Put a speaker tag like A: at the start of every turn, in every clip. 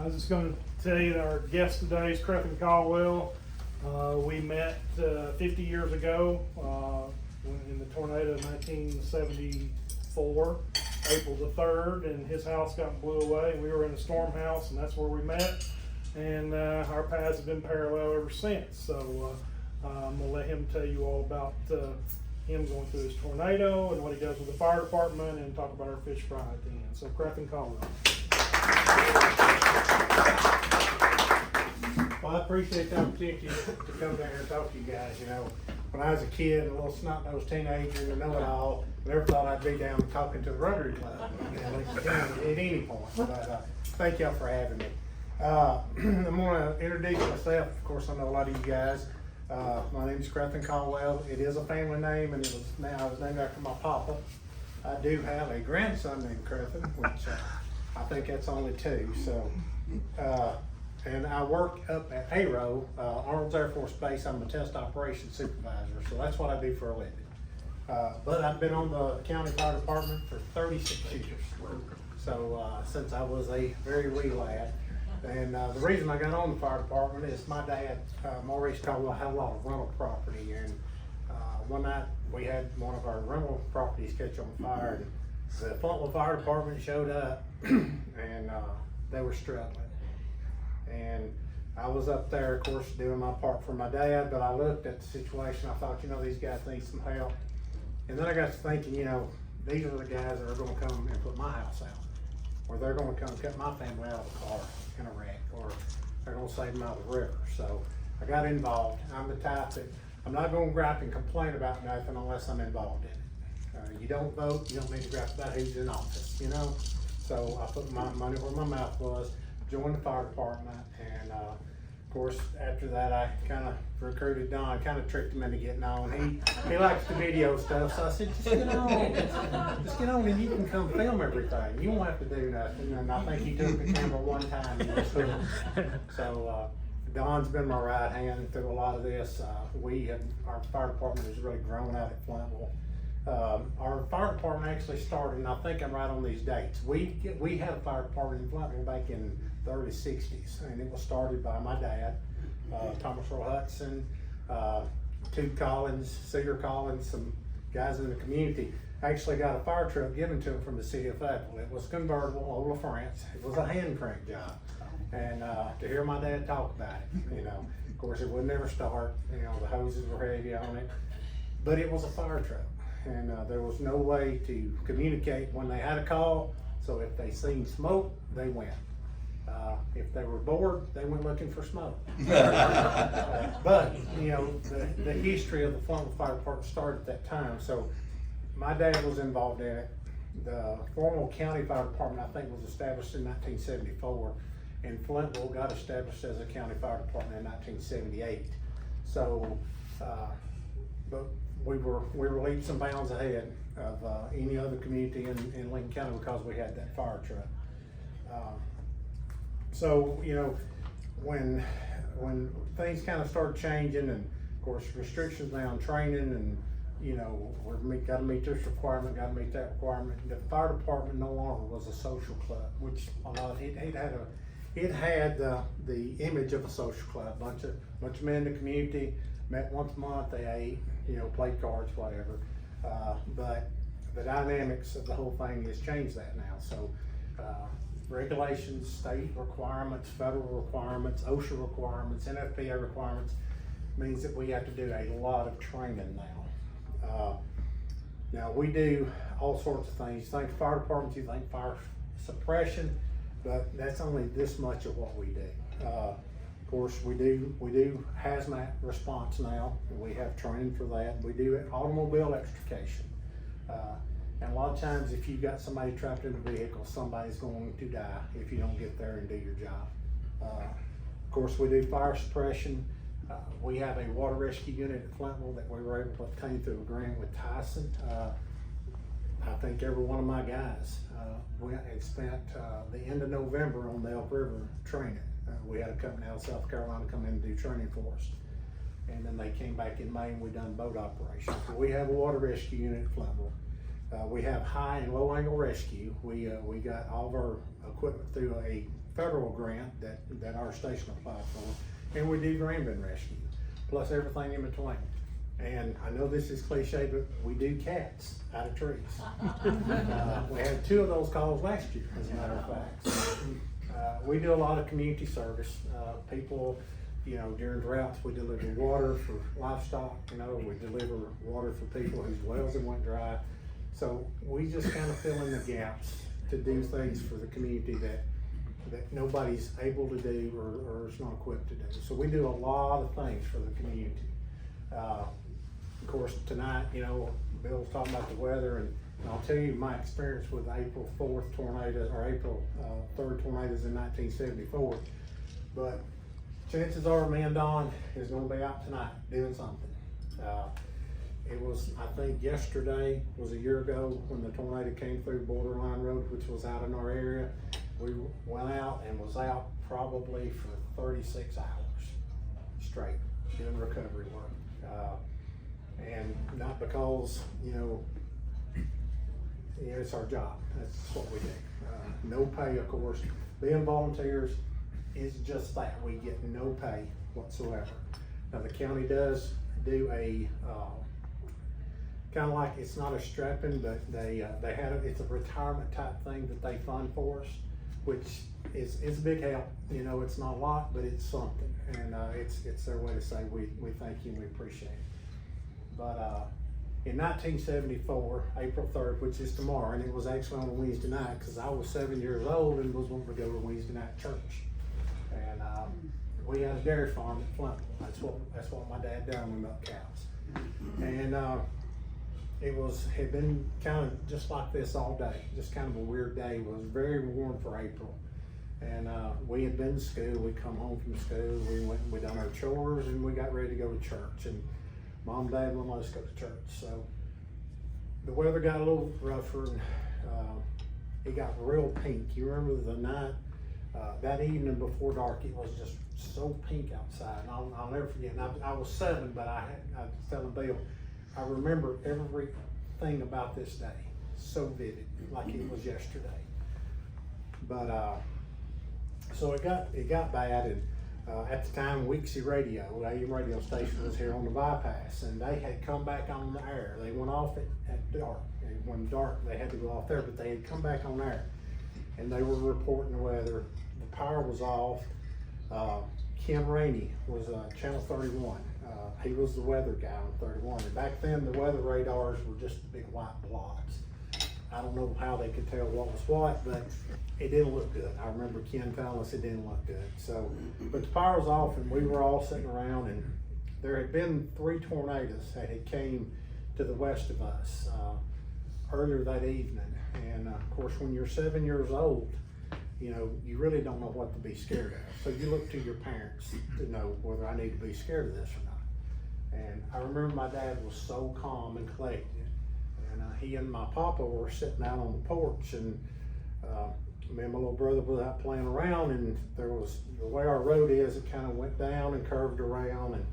A: was just going to tell you that our guest today is Crethton Caldwell. We met 50 years ago in the tornado of 1974, April the 3rd, and his house got blew away. We were in a storm house, and that's where we met. And our paths have been parallel ever since. So I'm going to let him tell you all about him going through his tornado and what he does with the fire department, and talk about our fish fry at the end. So Crethton Caldwell.
B: Well, I appreciate the opportunity to come down here and talk to you guys. You know, when I was a kid, a little snot-nosed teenager and a know-it-all, I never thought I'd be down talking to the Rotary Club, you know, at any point. But thank y'all for having me. I'm going to introduce myself. Of course, I know a lot of you guys. My name is Crethton Caldwell. It is a family name, and I was named after my papa. I do have a grandson named Crethton, which I think that's only two. So, and I work up at ARO, Arnold's Air Force Base. I'm a test operations supervisor, so that's what I do for a living. But I've been on the county fire department for 36 years. So since I was a very wee lad. And the reason I got on the fire department is my dad, Maurice Caldwell, had a lot of rental property, and one night we had one of our rental properties catch on fire, and the Flintville Fire Department showed up, and they were struggling. And I was up there, of course, doing my part for my dad, but I looked at the situation, I thought, you know, these guys need some help. And then I got to thinking, you know, these are the guys that are going to come and put my house out, or they're going to come cut my family out of the car in a wreck, or they're going to save them out of the river. So I got involved. I'm the type that I'm not going to gripe and complain about nothing unless I'm involved in it. You don't vote, you don't need to gripe about who's in office, you know? So I put my money where my mouth was, joined the fire department, and of course, after that, I kind of recruited Don, kind of tricked him into getting on. He likes the video stuff, so I said, just get on. Just get on and you can come film everything. You won't have to do nothing. And I think he took the camera one time and just filmed. So Don's been my right hand through a lot of this. Our fire department has really grown out at Flintville. Our fire department actually started, and I think I'm right on these dates. We had a fire department in Flintville back in the early 60s, and it was started by my dad, Thomas Earl Hudson, Tube Collins, Cedar Collins, some guys in the community. Actually got a fire truck given to him from the city of Fayetteville. It was convertible, old La France. It was a hand crank job. And to hear my dad talk about it, you know, of course it would never start, you know, the hoses were heavy on it, but it was a fire truck. And there was no way to communicate when they had a call. So if they seen smoke, they went. If they were bored, they went looking for smoke. But you know, the history of the Flintville Fire Department started at that time. So my dad was involved in it. The formal county fire department, I think, was established in 1974, and Flintville got established as a county fire department in 1978. So, but we were leaps and bounds ahead of any other community in Lincoln County because we had that fire truck. So, you know, when things kind of started changing, and of course restrictions now on training, and you know, got to meet this requirement, got to meet that requirement. The fire department no longer was a social club, which it had the image of a social club. Bunch of men in the community met once a month. They ate, you know, played cards, whatever. But the dynamics of the whole thing has changed that now. So regulations, state requirements, federal requirements, OSHA requirements, NFPA requirements means that we have to do a lot of training now. Now we do all sorts of things. You think fire departments, you think fire suppression, but that's only this much of what we do. Of course, we do hazmat response now. We have training for that. We do automobile extrication. And a lot of times, if you've got somebody trapped in a vehicle, somebody's going to die if you don't get there and do your job. Of course, we do fire suppression. We have a water rescue unit at Flintville that we were able to obtain through a grant with Tyson. I think every one of my guys went and spent the end of November on the Elk River training. We had a company out of South Carolina come in and do training for us. And then they came back in May and we done boat operations. So we have a water rescue unit at Flintville. We have high and low angle rescue. We got all of our equipment through a federal grant that our station applied for, and we do green bin rescue, plus everything in between. And I know this is cliche, but we do cats out of trees. We had 2 of those calls last year, as a matter of fact. So, we do a lot of community service. People, you know, during droughts, we deliver water for livestock, you know, we deliver water for people whose wells have went dry. So we just kind of fill in the gaps to do things for the community that nobody's able to do or is not equipped to do. So we do a lot of things for the community. Of course, tonight, you know, Bill's talking about the weather, and I'll tell you my experience with April 4th tornado, or April 3rd tornadoes in 1974. But chances are me and Don is gonna be out tonight doing something. It was, I think yesterday was a year ago when the tornado came through Borderline Road, which was out in our area. We went out and was out probably for 36 hours straight doing recovery work. And not because, you know, it's our job. That's what we do. No pay, of course. Being volunteers is just that. We get no pay whatsoever. Now the county does do a kind of like, it's not a strapping, but they had it's a retirement type thing that they fund for us, which is a big help. You know, it's not a lot, but it's something, and it's their way to say we thank you and we appreciate it. But in 1974, April 3rd, which is tomorrow, and it was actually on a Wednesday night because I was 7 years old and was wanting to go to Wednesday night church. And we had a dairy farm at Flintville. That's what my dad done. We milked cows. And it had been kind of just like this all day, just kind of a weird day. It was very warm for April. And we had been to school. We come home from school. We done our chores and we got ready to go to church. And Mom and Dad wouldn't let us go to church. So the weather got a little rougher and it got real pink. You remember the night, that evening before dark, it was just so pink outside. And I'll never forget. And I was 7, but I was telling Bill, I remember everything about this day so vivid, like it was yesterday. But so it got bad, and at the time, Wixie Radio, AM radio station, was here on the bypass, and they had come back on the air. They went off at dark. And when dark, they had to go off there, but they had come back on air, and they were reporting the weather. The power was off. Ken Rainey was Channel 31. He was the weather guy on 31. And back then, the weather radars were just big white blobs. I don't know how they could tell what was what, but it didn't look good. I remember Ken telling us it didn't look good. So, but the power was off, and we were all sitting around, and there had been 3 tornadoes that had came to the west of us earlier that evening. And of course, when you're 7 years old, you know, you really don't know what to be scared of. So you look to your parents to know whether I need to be scared of this or not. And I remember my dad was so calm and collected. And he and my papa were sitting out on the porch, and me and my little brother was out playing around, and there was, the way our road is, it kind of went down and curved around. And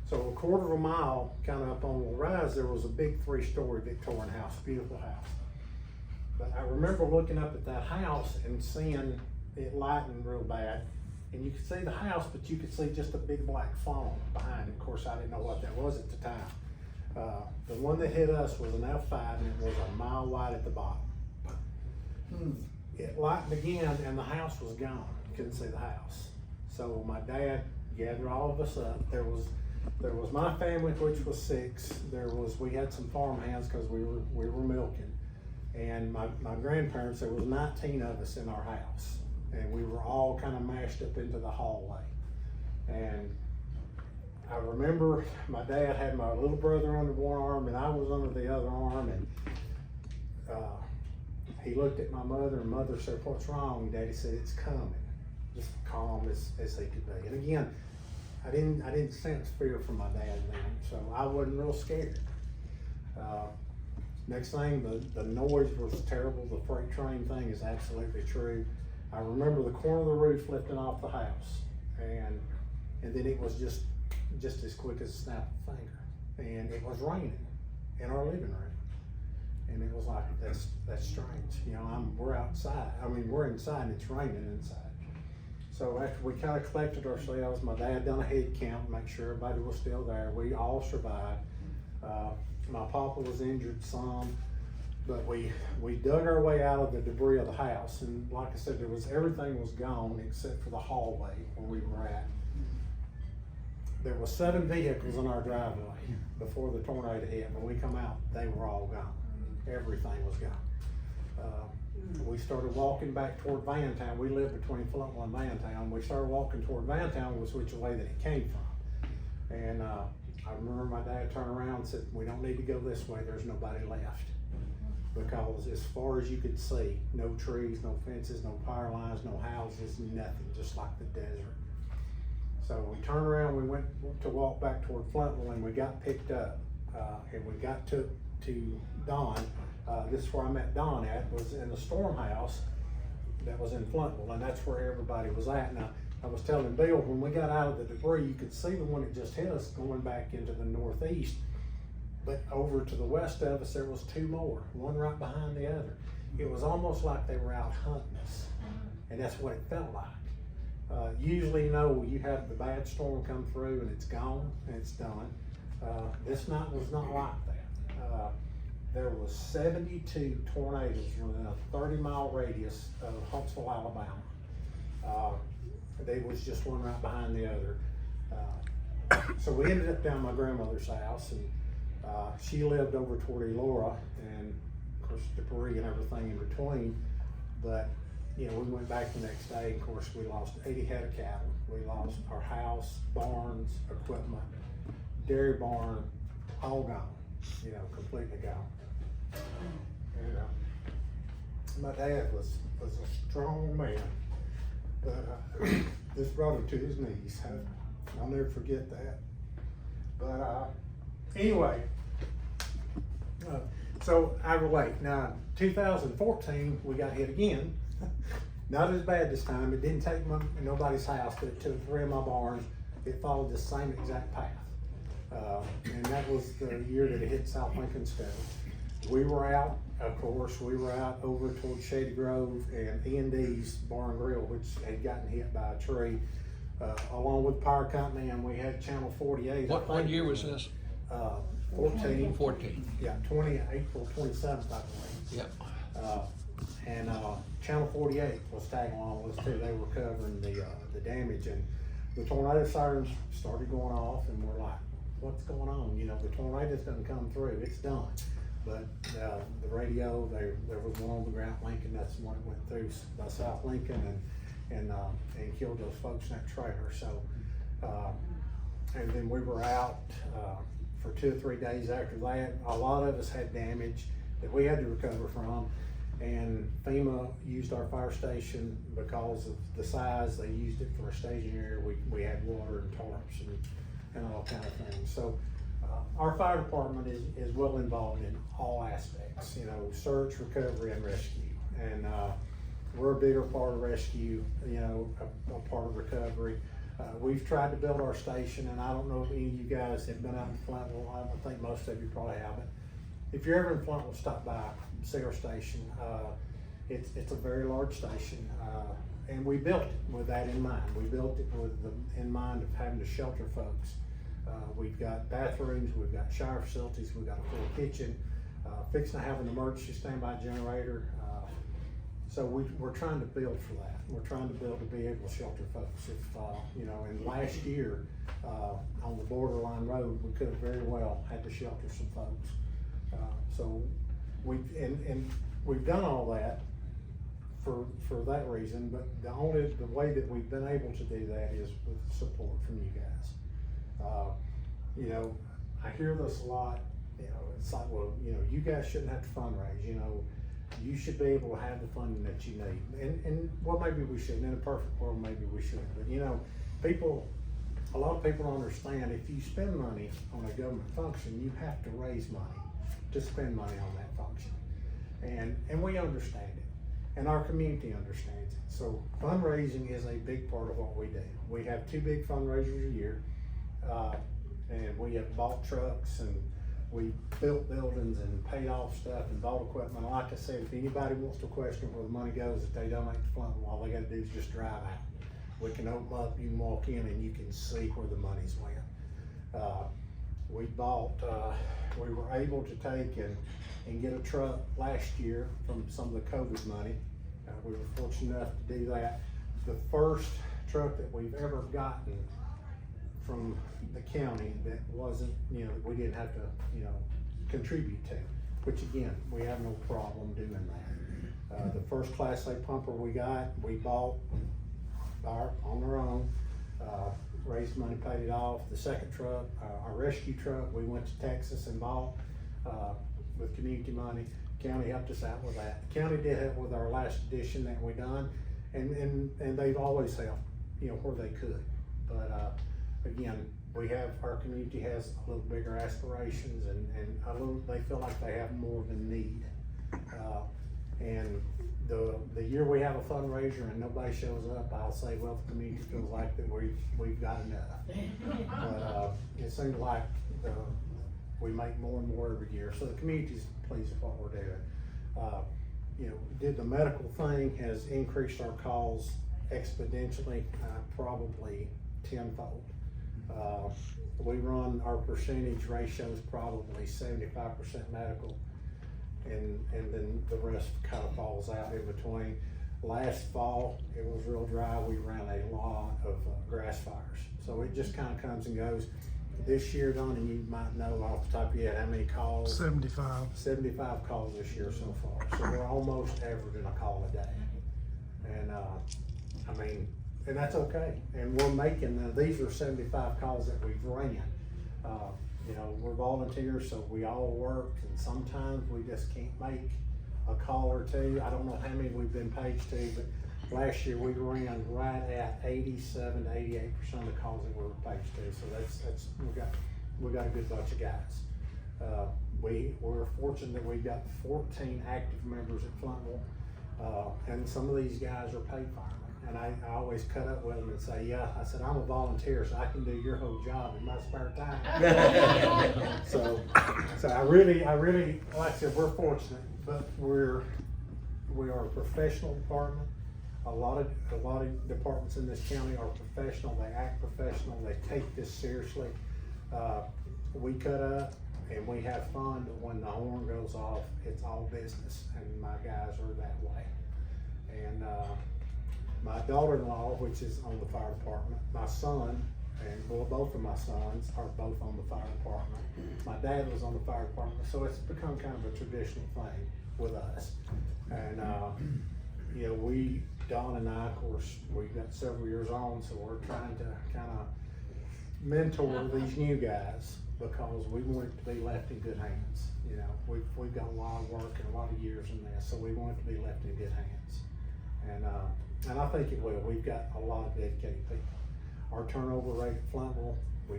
B: so a quarter of a mile kind of up on the rise, there was a big 3-story Victorian house, beautiful house. But I remember looking up at that house and seeing it lighting real bad. And you could see the house, but you could see just a big black funnel behind it. Of course, I didn't know what that was at the time. The one that hit us was an F5, and it was a mile wide at the bottom. It lightened again, and the house was gone. Couldn't see the house. So my dad gathered all of us up. There was my family, which was 6. We had some farm hands because we were milking. And my grandparents, there was 19 of us in our house. And we were all kind of mashed up into the hallway. And I remember my dad had my little brother under one arm, and I was under the other arm. And he looked at my mother, and mother said, "What's wrong?" Daddy said, "It's coming." Just calm as he could be. And again, I didn't sense fear from my dad then, so I wasn't real scared. Next thing, the noise was terrible. The freight train thing is absolutely true. I remember the corner of the roof lifting off the house, and then it was just as quick as a snap of a finger. And it was raining in our living room. And it was like, that's strange. You know, we're outside. I mean, we're inside and it's raining inside. So after we kind of collected ourselves, my dad done a head count, make sure everybody was still there. We all survived. My papa was injured some, but we dug our way out of the debris of the house. And like I said, everything was gone except for the hallway where we were at. There was 7 vehicles in our driveway before the tornado hit. When we come out, they were all gone. Everything was gone. We started walking back toward Vantown. We lived between Flintville and Vantown. We started walking toward Vantown, which way that it came from. And I remember my dad turned around and said, "We don't need to go this way. There's nobody left." Because as far as you could see, no trees, no fences, no power lines, no houses, nothing, just like the desert. So we turned around, we went to walk back toward Flintville, and we got picked up. And we got to Don. This is where I met Don at, was in the storm house that was in Flintville, and that's where everybody was at. Now, I was telling Bill, when we got out of the debris, you could see the one that just hit us going back into the northeast, but over to the west of us, there was 2 more, one right behind the other. It was almost like they were out hunting us, and that's what it felt like. Usually, you have the bad storm come through and it's gone and it's done. This night was not like that. There was 72 tornadoes within a 30-mile radius of Huntsville, Alabama. They was just one right behind the other. So we ended up down my grandmother's house, and she lived over toward Elora, and of course debris and everything in between. But we went back the next day. Of course, we lost 80 head of cattle. We lost our house, barns, equipment, dairy barn, all gone. Completely gone. And my dad was a strong man, but this brought him to his knees. I'll never forget that. But anyway, so I relate. Now, 2014, we got hit again. Not as bad this time. It didn't take nobody's house, but it took 3 of my barns. It followed the same exact path. And that was the year that it hit South Lincoln School. We were out, of course, over toward Shady Grove and E&D's Barn Grill, which had gotten hit by a tree, along with Power Company, and we had Channel 48.
C: What year was this?
B: 14.
C: 14.
B: Yeah, April 27th, I believe.
C: Yep.
B: And Channel 48 was tagging along with us too. They were covering the damage, and the tornado sirens started going off, and we're like, what's going on? The tornado's doesn't come through, it's done. But the radio, there was one on the ground Lincoln, that's the one that went through by South Lincoln and killed those folks in that trailer. So, and then we were out for 2 or 3 days after that. A lot of us had damage that we had to recover from, and FEMA used our fire station because of the size. They used it for a staging area. We had water and tarps and all kind of things. So our fire department is well involved in all aspects, search, recovery, and rescue. And we're a bigger part of rescue, a part of recovery. We've tried to build our station, and I don't know if any of you guys have been out in Flintville. I think most of you probably haven't. If you're ever in Flintville, stop by, see our station. It's a very large station, and we built it with that in mind. We built it with in mind of having to shelter folks. We've got bathrooms, we've got shower facilities, we've got a full kitchen, fixing to have an emergency standby generator. So we're trying to build for that. We're trying to build to be able to shelter folks. If, and last year, on the borderline road, we could have very well had to shelter some folks. So we've done all that for that reason, but the way that we've been able to do that is with support from you guys. I hear this a lot, it's like, well, you guys shouldn't have to fundraise, you should be able to have the funding that you need. And well, maybe we shouldn't. In a perfect world, maybe we shouldn't. But a lot of people don't understand, if you spend money on a government function, you have to raise money to spend money on that function. And we understand it. And our community understands it. So fundraising is a big part of what we do. We have 2 big fundraisers a year. And we have bought trucks, and we built buildings and paid off stuff and bought equipment. Like I said, if anybody wants to question where the money goes, if they donate to Flintville, all they gotta do is just drive out. We can open up, you can walk in and you can see where the money's went. We were able to take and get a truck last year from some of the COVID money. We were fortunate enough to do that. The first truck that we've ever gotten from the county that wasn't, that we didn't have to, contribute to, which again, we have no problem doing that. The first Class A pumper we got, we bought on our own, raised money, paid it off. The second truck, our rescue truck, we went to Texas and bought, with community money. County helped us out with that. The county did help with our last edition that we done, and they've always helped, where they could. But, again, our community has a little bigger aspirations and they feel like they have more of a need. And the year we have a fundraiser and nobody shows up, I'll say, well, the community feels like that we've got enough. But, it seems like, we make more and more every year, so the community's pleased with what we're doing. Did the medical thing has increased our calls exponentially, probably tenfold. We run, our percentage ratio is probably 75% medical, and then the rest kind of falls out in between. Last fall, it was real dry, we ran a lot of grass fires, so it just kind of comes and goes. This year, Don, and you might know off the top of your head how many calls?
C: 75.
B: 75 calls this year so far, so we're almost averaging a call a day. And and that's okay, and we're making, these are 75 calls that we've ran. We're volunteers, so we all work, and sometimes we just can't make a call or two. I don't know how many we've been paged to, but last year we ran right at 87 to 88% of the calls that we were paged to, so we got a good bunch of guys. We're fortunate that we've got 14 active members at Flintville, and some of these guys are paid firemen. And I always cut up with them and say, yeah, I said, I'm a volunteer, so I can do your whole job in my spare time. so I really, like I said, we're fortunate, but we are a professional department. A lot of departments in this county are professional. They act professional. They take this seriously. We cut up and we have fun, but when the horn goes off, it's all business, and my guys are that way. And my daughter-in-law, which is on the fire department, my son, and both of my sons are both on the fire department. My dad was on the fire department, so it's become kind of a traditional thing with us. And Don and I, of course, we've got several years on, so we're trying to kind of mentor these new guys, because we want it to be left in good hands. We've got a lot of work and a lot of years in this, so we want it to be left in good hands. And I think it will. We've got a lot of dedicated people. Our turnover rate at Flintville, we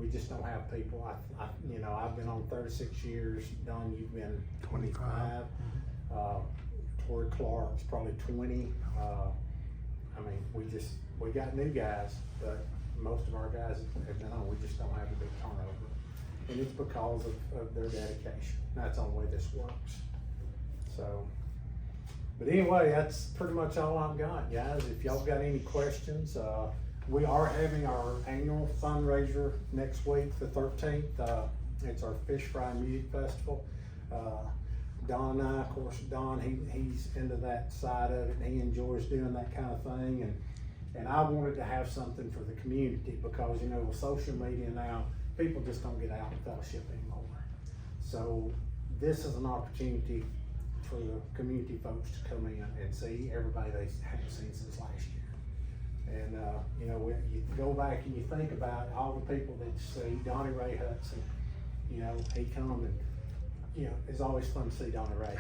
B: just don't have people. I've been on 36 years. Don, you've been 25. Tori Clark's probably 20. We got new guys, but most of our guys have been on. We just don't have a big turnover, and it's because of their dedication. That's the only way this works. So. But anyway, that's pretty much all I've got, guys. If y'all got any questions, we are having our annual fundraiser next week, the 13th. It's our Fish Fry Music Festival. Don and I, of course, Don, he's into that side of it, and he enjoys doing that kind of thing. And I wanted to have something for the community, because, with social media now, people just don't get out and fellowship anymore. So this is an opportunity for the community folks to come in and see everybody they haven't seen since last year. And you go back and you think about all the people that you see. Donnie Ray Hudson, he come and it's always fun to see Donnie Ray.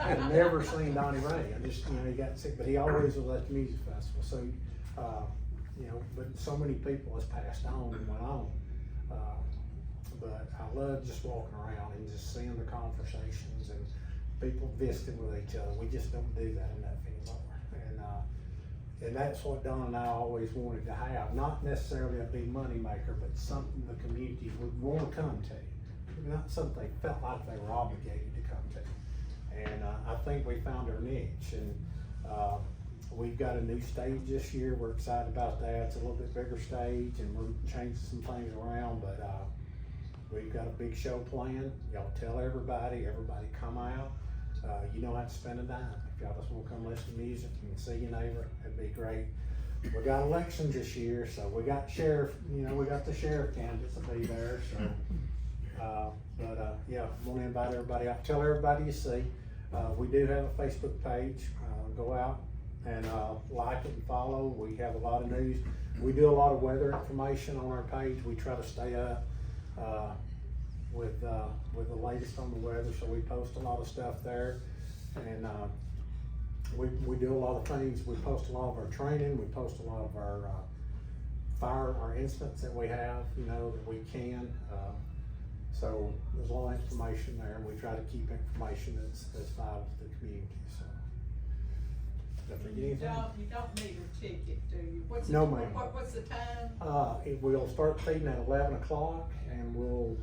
B: I've never seen Donnie Ray. I just he got sick, but he always was at the music festival. So but so many people has passed on and went on. But I love just walking around and just seeing the conversations and people visiting with each other. We just don't do that enough anymore. And that's what Don and I always wanted to have. Not necessarily a big money maker, but something the community would want to come to. Not something they felt like they were obligated to come to. And I think we found our niche. And We've got a new stage this year, we're excited about that, it's a little bit bigger stage, and we're changing some things around, but, we've got a big show planned. Y'all tell everybody come out. You don't have to spend a dime. If y'all just wanna come listen to music and see your neighbor, it'd be great. We got elections this year, so we got sheriff, we got the sheriff candidates to be there, so. Yeah, I'm gonna invite everybody out, tell everybody you see. We do have a Facebook page, go out and, like it and follow. We have a lot of news. We do a lot of weather information on our page. We try to stay up, with the latest on the weather, so we post a lot of stuff there. And, we do a lot of things. We post a lot of our training, we post a lot of our incidents that we have, that we can. So there's a lot of information there, and we try to keep information that's vital to the community, so. Did I forget anything?
C: You don't need a ticket, do you?
B: No, ma'am.
C: What's the time?
B: We'll start feeding at 11 o'clock, and we'll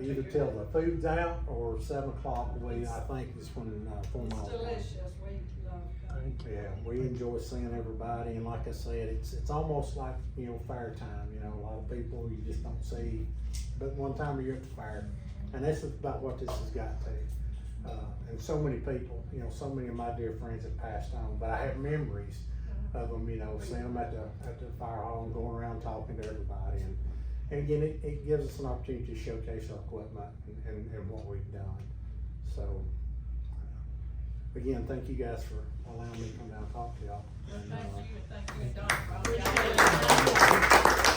B: either till the food's out or 7 o'clock, I think is when, 4
C: It's
B: miles.
C: delicious, we love coming.
B: Yeah, we enjoy seeing everybody, and like I said, it's almost like, fair time, a lot of people you just don't see, but one time a year at the fair, and this is about what this has got to. And so many people, so many of my dear friends have passed on, but I have memories of them, seeing them at the fire hall and going around talking to everybody, and again, it gives us an opportunity to showcase our equipment and what we've done, so. Again, thank you guys for allowing me to come down and talk to y'all.
C: Well, thank you, and Don, for all your.